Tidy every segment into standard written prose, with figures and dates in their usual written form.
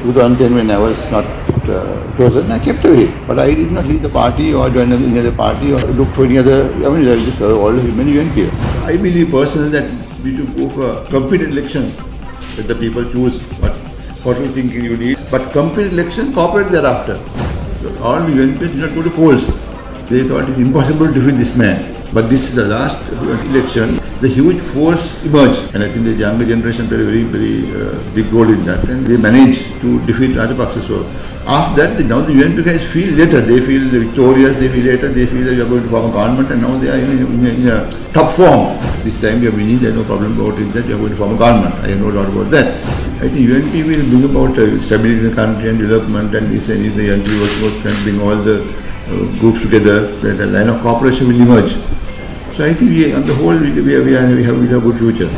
2010, when I was not chosen, I kept away. But I did not leave the party or join any other party or look for any other. I mean, I just all the human UNP. I believe personally that we should go for complete elections. That the people choose what we think you need. But complete election, cooperate thereafter. So all the UNPs did not go to polls. They thought it was impossible to defeat this man. But this is the last election. The huge force emerged, and I think the younger generation played a very big role in that, and they managed to defeat Rajapaksa. So after that, now the UNP guys feel later. They feel victorious. They feel later. They feel that we are going to form a government, and now they are in a top form. This time we are winning. There is no problem about it that we are going to form a government. I have no doubt about that. I think UNP will bring about stability in the country and development, and this and the UNP can bring all the groups together. The line of cooperation will emerge. So I think on the whole we have a good future.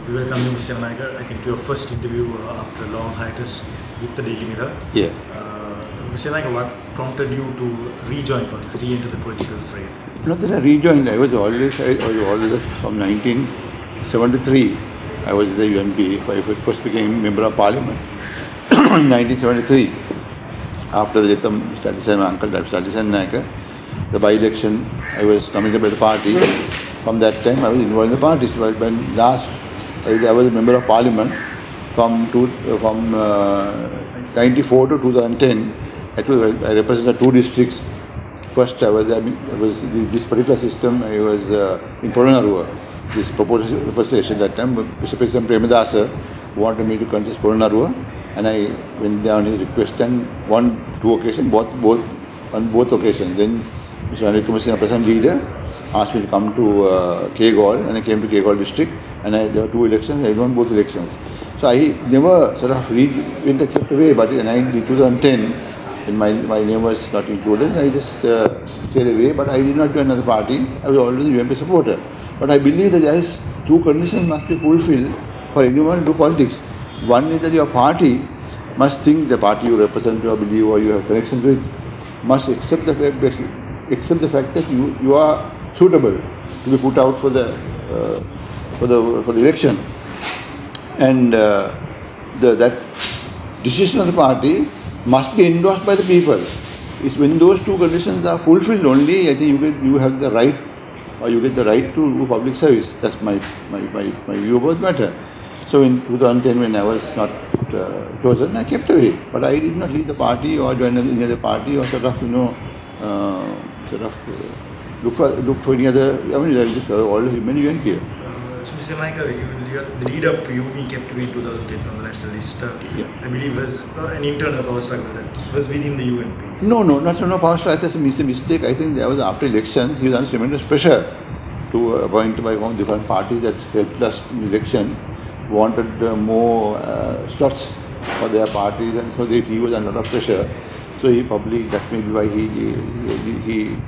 We welcome you, Mr. Naika, I think to your first interview after a long hiatus with the Daily Mirror. Yeah. Mr. Naika, what prompted you to rejoin politics, re-enter the political fray? Not that I rejoined, I was always from 1973. I was in the UNP. I first became member of parliament in 1973. After the death of my uncle, Statisan Naika, the by-election, I was nominated by the party. From that time, I was involved in the party. So when last, I was a member of parliament from 94 to 2010. I represented two districts. First, this particular system. I was in Polonnaruwa. This proposed representation that time, Mr. President Premadasa wanted me to contest Polonnaruwa, and I went down his request and won two occasions, on both occasions. Then Mr. Anil Kumar Singh, President leader, asked me to come to Kegol, and I came to Kegol district, and there were two elections. I won both elections. So I never sort of went and kept away, but in 2010. When my name was not included, I just stayed away, but I did not join another party. I was always a UNP supporter. But I believe that there is two conditions must be fulfilled for anyone to do politics. One is that your party must think the party you represent or believe or you have connections with must accept the fact that you are suitable to be put out for the election, and that decision of the party must be endorsed by the people. It's when those two conditions are fulfilled only, I think you have the right, or you get the right to do public service. That's my view about the matter. So in 2010, when I was not chosen, I kept away. But I did not leave the party or join any other party or look for any other. I mean, I just all the human UNP. So Mr. Naika, the lead up to you being kept away in 2010 on the national list, I believe was an internal power struggle that was within the UNP. No power struggle. That's a mistake. I think there was after elections, he was under tremendous pressure to appoint by one different parties that helped us in the election, wanted more slots for their parties, and so he was under a lot of pressure. So he probably, that may be why he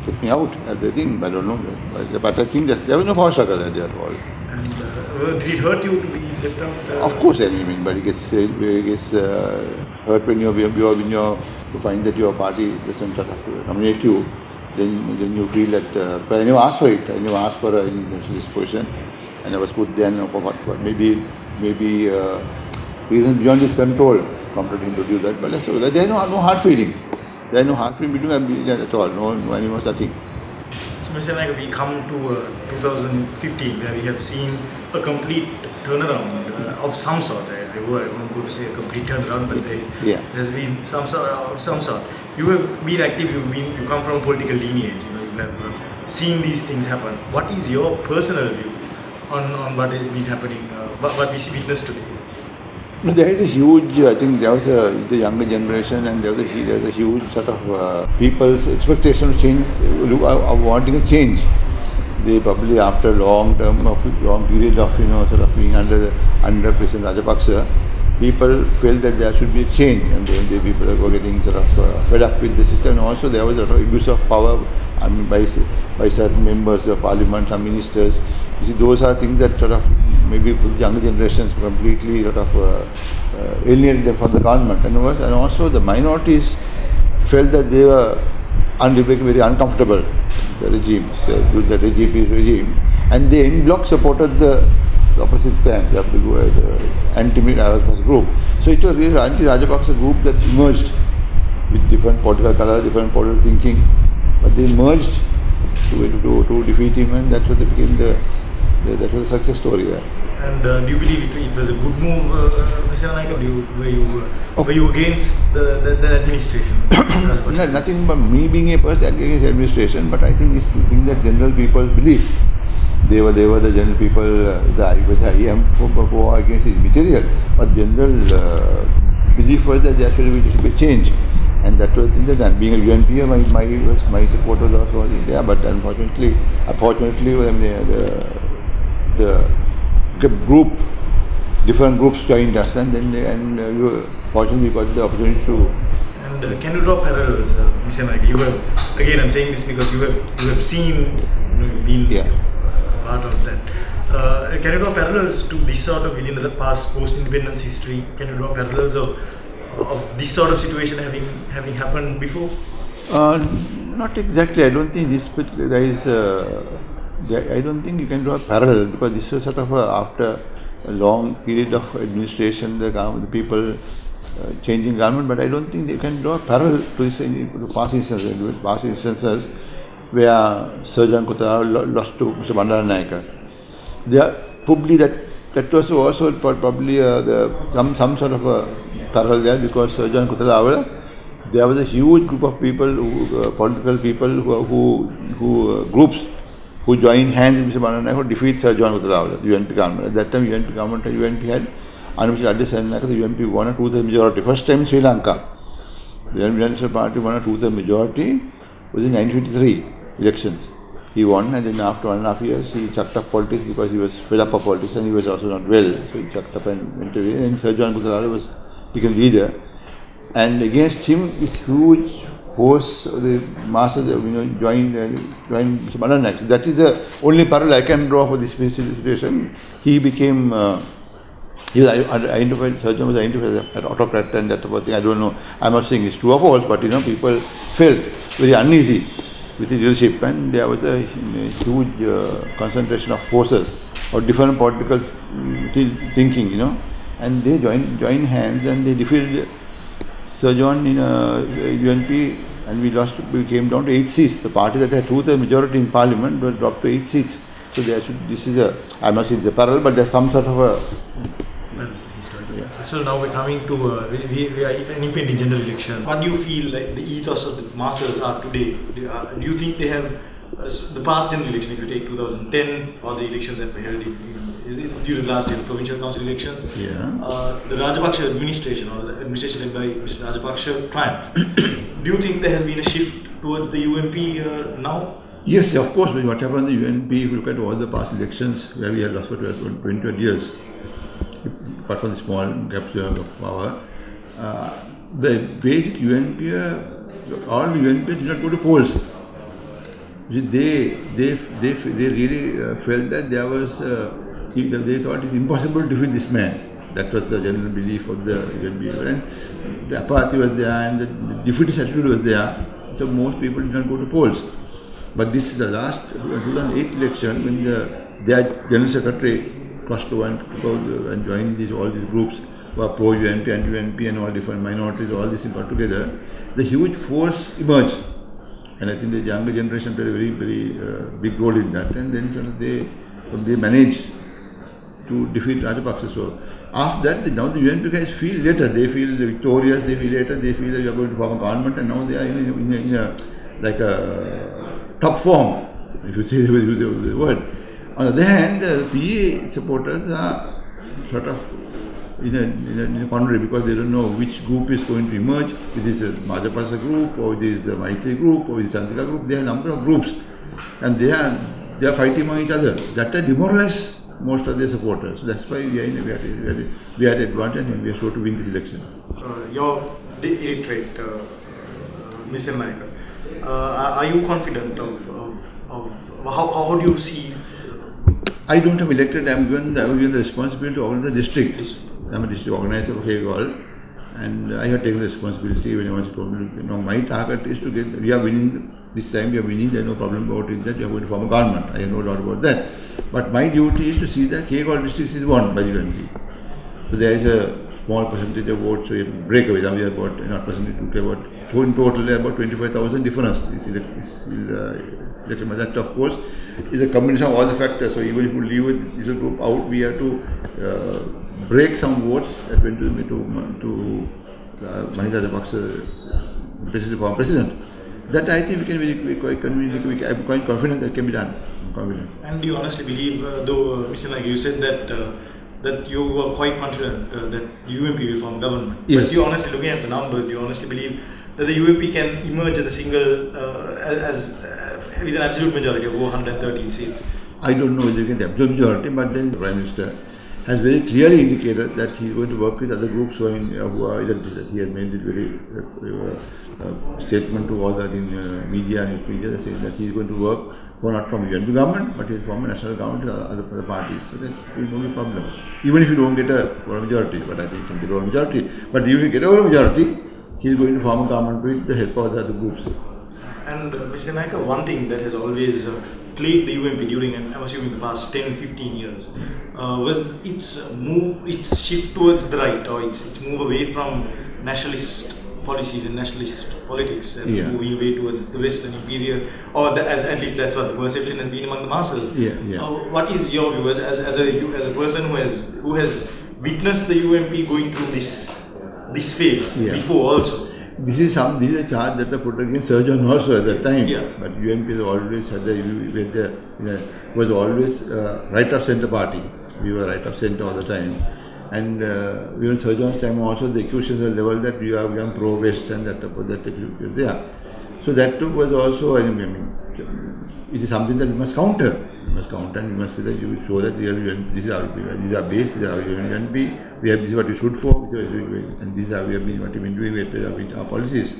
kept me out as the thing. I don't know. But I think there was no power struggle at all. And did it hurt you to be left out? Of course, I mean, but it gets hurt when you find that your party doesn't nominate you. Then you feel that. But I never asked for it. I never asked for this position. I never put then maybe reasons beyond his control prompted him to do that. But there is no hard feeling. There is no hard feeling between us at all. Nothing. So Mr. Naika, we come to 2015 where we have seen a complete turnaround of some sort. I won't go to say a complete turnaround, but there's been some sort. You have been active. You come from a political lineage. You have seen these things happen. What is your personal view on what has been happening? What we witness today? No, there is a huge, I think there was the younger generation, and there's a huge sort of people's expectation of change, of wanting a change. They probably after a long period of sort of being under President Rajapaksa, people felt that there should be a change, and then the people were getting sort of fed up with the system. And also there was a lot of abuse of power, I mean, by certain members of parliament, some ministers. You see, those are things that sort of maybe younger generations completely sort of alienated them from the government, and also the minorities felt that they were very uncomfortable with the regime, and they in bloc supported the opposite camp, the anti-Rajapaksa group. So it was really anti-Rajapaksa group that emerged with different political color, different political thinking, but they merged to defeat him, and that was that was a success story. Yeah. And do you believe it was a good move, Mr. Naik, were you against the administration? No, nothing but me being a person against administration, but I think it's the thing that general people believe. They were the general people, the IM who are against his material, but general belief was that there should be change, and that was the thing that done. Being a UNP, my support was also there, but unfortunately, the group, different groups joined us, and fortunately we got the opportunity to. And can you draw parallels, Mr. Naik? You have, again, I'm saying this because you have seen, been part of that. Can you draw parallels to this sort of within the past post-independence history? Can you draw parallels of this sort of situation having happened before? Not exactly. I don't think there is. I don't think you can draw a parallel, because this was sort of after a long period of administration, the people changing government. But I don't think they can draw a parallel to this past instances where Sir John Kuthala lost to Mr. Bandaranaike Naika. There probably that was also probably some sort of a parallel there, because Sir John Kuthala, there was a huge group of people, political people who groups who joined hands with Mr. Bandaranaike to defeat Sir John Kuthala, the UNP government. At that time, UNP had, under Mr. Adya Senaka, the UNP won a 2/3 majority. First time in Sri Lanka, the UNP National Party won a 2/3 majority. Was in 1953 elections. He won, and then after 1.5 years, he chucked up politics because he was fed up of politics, and he was also not well. So he chucked up and went away. And Sir John Kuthala became leader. And against him, this huge host of the masses, joined Mr. Bandaranaike. That is the only parallel I can draw for this situation. He became, he was identified, Sir John was identified as an autocrat and that sort of thing. I don't know. I'm not saying it's true or false, but people felt very uneasy with his leadership, and there was a huge concentration of forces or different political thinking, and they joined hands and they defeated Sir John in UNP, and we came down to 8 seats. The party that had 2/3 majority in parliament was dropped to 8 seats. So this is I'm not saying it's a parallel, but there's some sort of a. So now we're coming to we are an impending general election. What do you feel like the ethos of the masses are today? Do you think they have the past general election, if you take 2010 or the elections that were held during last year, the provincial council elections, the Rajapaksa administration or the administration led by Mr. Rajapaksa triumphed. Do you think there has been a shift towards the UNP now? Yes, of course. What happened in the UNP, if you look at all the past elections where we have lost for 20 years, apart from the small capture of power, the basic UNP, all the UNP did not go to polls. They really felt that there was, they thought it's impossible to defeat this man. That was the general belief of the UNP. And the apathy was there and the defeatist attitude was there. So most people did not go to polls. But this is the last 2008 election when their general secretary crossed over and joined all these groups who are pro-UNP, anti-UNP and all different minorities, all this put together. The huge force emerged. And I think the younger generation played a very, very big role in that. And then they managed to defeat Rajapaksa. So after that, now the UNP guys feel later. They feel victorious. They feel later. They feel that we are going to form a government, and now they are in a top form, if you say the word. On the other hand, the PA supporters are sort of in a quandary because they don't know which group is going to emerge. Is this a Rajapaksa group, or is this a Maitri group, or is this a Chandrika group? There are a number of groups, and they are fighting among each other. That has demoralized most of their supporters. So that's why we had advantage and we are sure to win this election. Your electorate, Mr. Naik, are you confident of how do you see? I don't have elected. I was given the responsibility to organize the district. I'm a district organizer for Kegal. And I have taken the responsibility when I was told, my target is to get, we are winning this time, we are winning, there is no problem about it, that we are going to form a government. I have no doubt about that. But my duty is to see that K-Call district is won by the UNP. So there is a small percentage of votes, so you break away. Now we have got, not percentage, about, in total, about 25,000 difference. This is election. That, of course, is a combination of all the factors. So even if we leave this group out, we have to break some votes that went to Mahila Rajapaksa, president. That I think we can be quite convenient. I'm quite confident that can be done. I'm confident. And do you honestly believe, though, Mr. Naik, you said that you were quite confident that UMP will form government. Yes. But you honestly, looking at the numbers, do you honestly believe that the UMP can emerge as a single, with an absolute majority of 113 seats? I don't know whether you get the absolute majority, but then the Prime Minister has very clearly indicated that he is going to work with other groups who are identified. He has made it very statement to all the media and news media saying that he is going to work not from the UNP government, but he is from a national government with other parties. So that will not be a problem. Even if you don't get a majority, but I think something over majority. But even if you get a majority, he is going to form a government with the help of the other groups. And Mr. Naik, one thing that has always plagued the UMP during, I'm assuming, the past 10-15 years, was its shift towards the right, or its move away from nationalist policies and nationalist politics, and moving away towards the Western imperial, or at least that's what the perception has been among the masses. What is your view as a person who has witnessed the UMP going through this phase before also? This is a charge that I put against Sir John also at that time. But UMP has always had was always right of centre party. We were right of centre all the time. And even Sir John's time also, the accusations were level that we are pro-West, and that was there. So that was also, I mean, it is something that we must counter. We must counter, and we must say that you show that this is our base, this is our UNP, this is what we shoot for, and this is how we have been doing with our policies.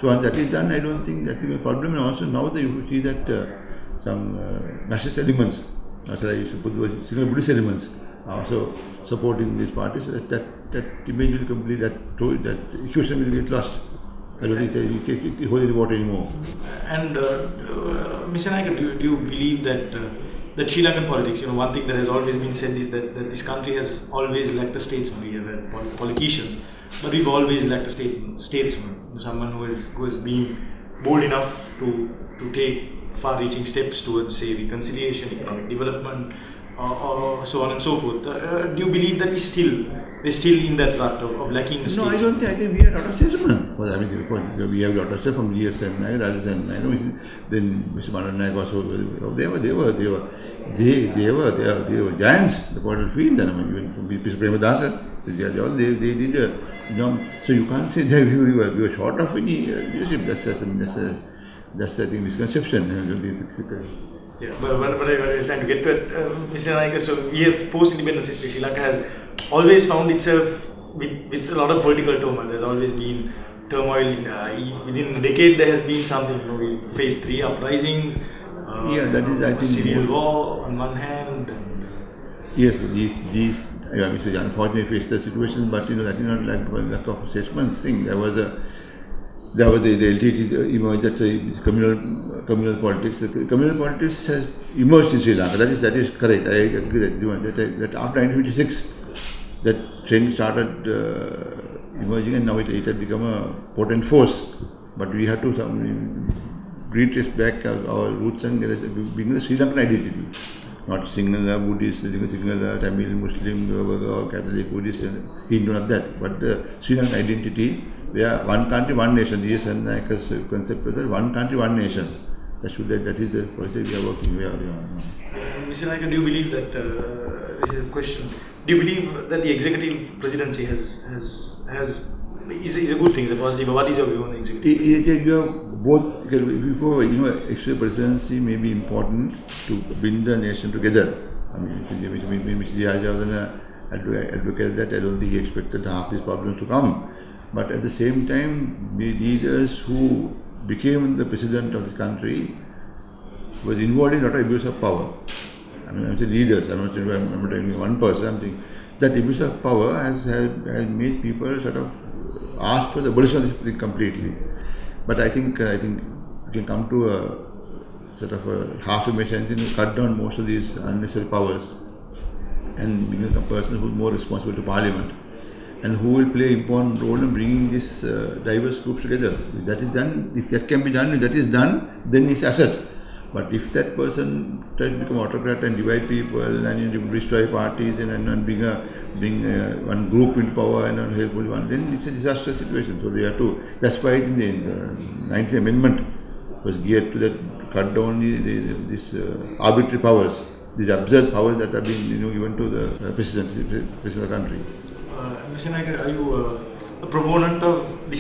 So once that is done, I don't think that is a problem. And also now you see that some nationalist elements, I used to put the single Buddhist elements, also supporting these parties, so that image will complete, that accusation will get lost. I don't think it holds any water anymore. And Mr. Naik, do you believe that Sri Lankan politics, one thing that has always been said is that this country has always lacked a statesman. We have had politicians, but we've always lacked a statesman, someone who has been bold enough to take far-reaching steps towards, say, reconciliation, economic development, or so on and so forth. Do you believe that we're still in that rut of lacking a statesman? No, I don't think. I think we are not a statesman. Well, I mean, we have got a from GS and Rajas and then Mr. Manan Naik also. They were giants. The political field. And I mean, even Mr. Premadasa, they did. So you can't say that we were short of any leadership. That's I think misconception. I don't think Yeah, but I was trying to get to it, Mr. Naik. So we have post-independence history. Sri Lanka has always found itself with a lot of political turmoil. There's always been turmoil. Within a decade, there has been something. We faced 3 uprisings. That is, I think, civil war on one hand. Yes, but these unfortunately faced the situations, but that is not like lack of assessment thing. There was the LTT emerged, that communal politics. The communal politics has emerged in Sri Lanka. That is correct. I agree that after 1956, that trend started emerging, and now it had become a potent force. But we have to retrace back our roots and bring the Sri Lankan identity, not single Buddhist, single Tamil, Muslim, or Catholic, Buddhist, Hindu, not that, but the Sri Lankan identity. We are one country, one nation. Yes, and Naika's concept was that one country, one nation. That is the policy we are working with. Mr. Naik, do you believe that, this is a question, do you believe that the executive presidency is a good thing, is a positive, but what is your view on the executive? You have both, before, executive presidency may be important to bring the nation together. I mean, Mr. Jayajavadana advocated that. I don't think he expected half these problems to come. But at the same time, the leaders who became the president of this country was involved in a lot of abuse of power. I mean, I'm saying leaders, I'm not telling one person, I'm saying that abuse of power has made people sort of asked for the abolition of this thing completely. But I think we can come to a sort of a half-image engine to cut down most of these unnecessary powers and being a person who is more responsible to Parliament and who will play an important role in bringing these diverse groups together. If that is done, if that can be done, if that is done, then it's asset. But if that person tries to become autocrat and divide people and destroy parties and bring one group into power and unhelpful one, then it's a disastrous situation. So they have to. That's why I think the 19th Amendment was geared to that, cut down these arbitrary powers, these absurd powers that have been given to the president of the country. Mr. Naik, are you a proponent of the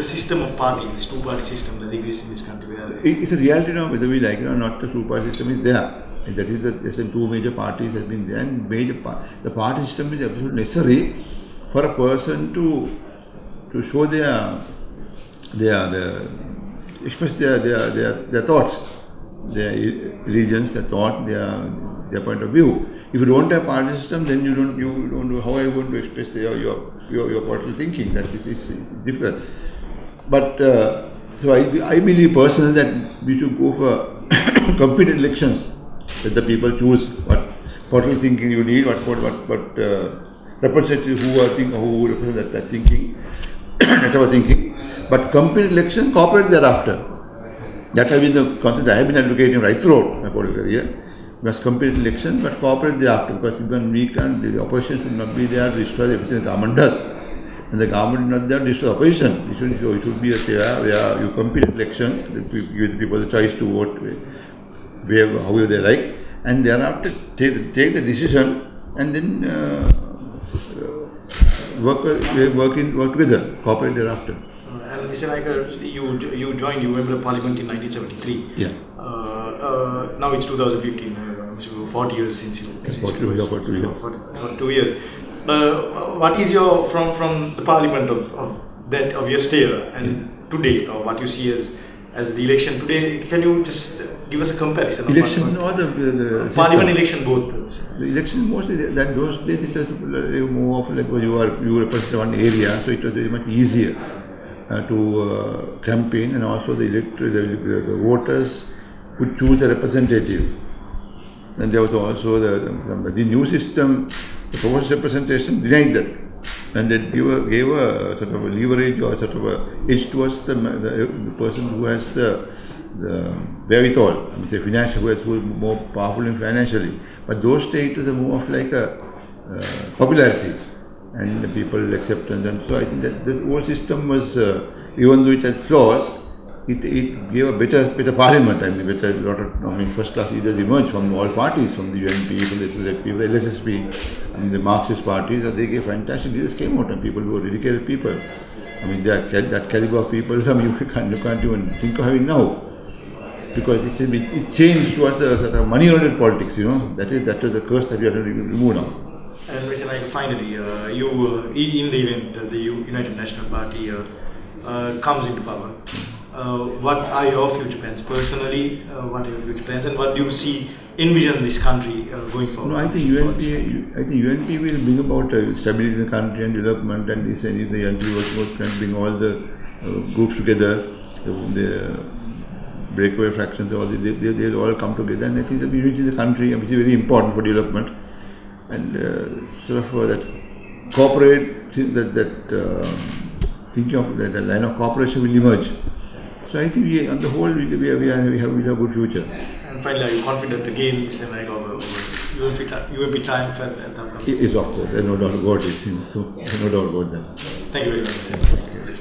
system of parties, this two-party system that exists in this country? It's a reality now, whether we like it or not. The two-party system is there. And that is the two major parties have been there, and the party system is absolutely necessary for a person to show express their thoughts, their allegiance, their thoughts, their point of view. If you don't have party system, then you don't know how are you going to express your political thinking. That is difficult. But so I believe personally that we should go for competent elections. That the people choose what political thinking you need, what representatives who represent that thinking, whatever thinking. But competent elections, cooperate thereafter. That has been the concept I have been advocating right throughout my political career. We must compete elections, but cooperate thereafter, because even the opposition should not be there to destroy everything the government does. And the government is not there to destroy the opposition. It should be where you compete elections, give the people the choice to vote however they like, and thereafter take the decision and then work together, cooperate thereafter. And Mr. Naik, you joined, you member of Parliament in 1973. Yeah. Now it's 2015. 40 years since you. 2 years. What is your from the Parliament of yesteryear and today, or what you see as the election today? Can you just give us a comparison? Election or the Parliament election, both. The election mostly that those days it was more of like you represent one area, so it was very much easier to campaign, and also the voters could choose a representative. And there was also the new system, the proportional representation denied that, and it gave a sort of a leverage or sort of a edge towards the person who has the wherewithal, I mean, say financial, who is more powerful financially. But those days it was more of like a popularity and the people acceptance, and so I think that the whole system was, even though it had flaws, it gave a better parliament. I mean, first-class leaders emerged from all parties, from the UNP, from the SLP, from the LSSP, and the Marxist parties. They gave fantastic leaders came out, and people who were dedicated people. I mean, that calibre of people, I mean, you can't even think of having now, because it changed towards a sort of money-oriented politics. That is the curse that we have to remove now. And Mr. Naik, finally, you in the event the United National Party comes into power. What are your future plans personally? What are your future plans, and what do you envision this country going forward? No, I think UNP will bring about stability in the country and development, and the UNP can bring all the groups together, the breakaway fractions, they'll all come together, and I think the unity in the country, which is very important for development, and sort of that corporate thinking of that line of cooperation will emerge. So I think on the whole we have a good future. And finally, are you confident again, Mr. Naik, you will be triumph at the upcoming? Yes, of course. There's no doubt about it. So no doubt about that. Thank you very much, Mr. Naik.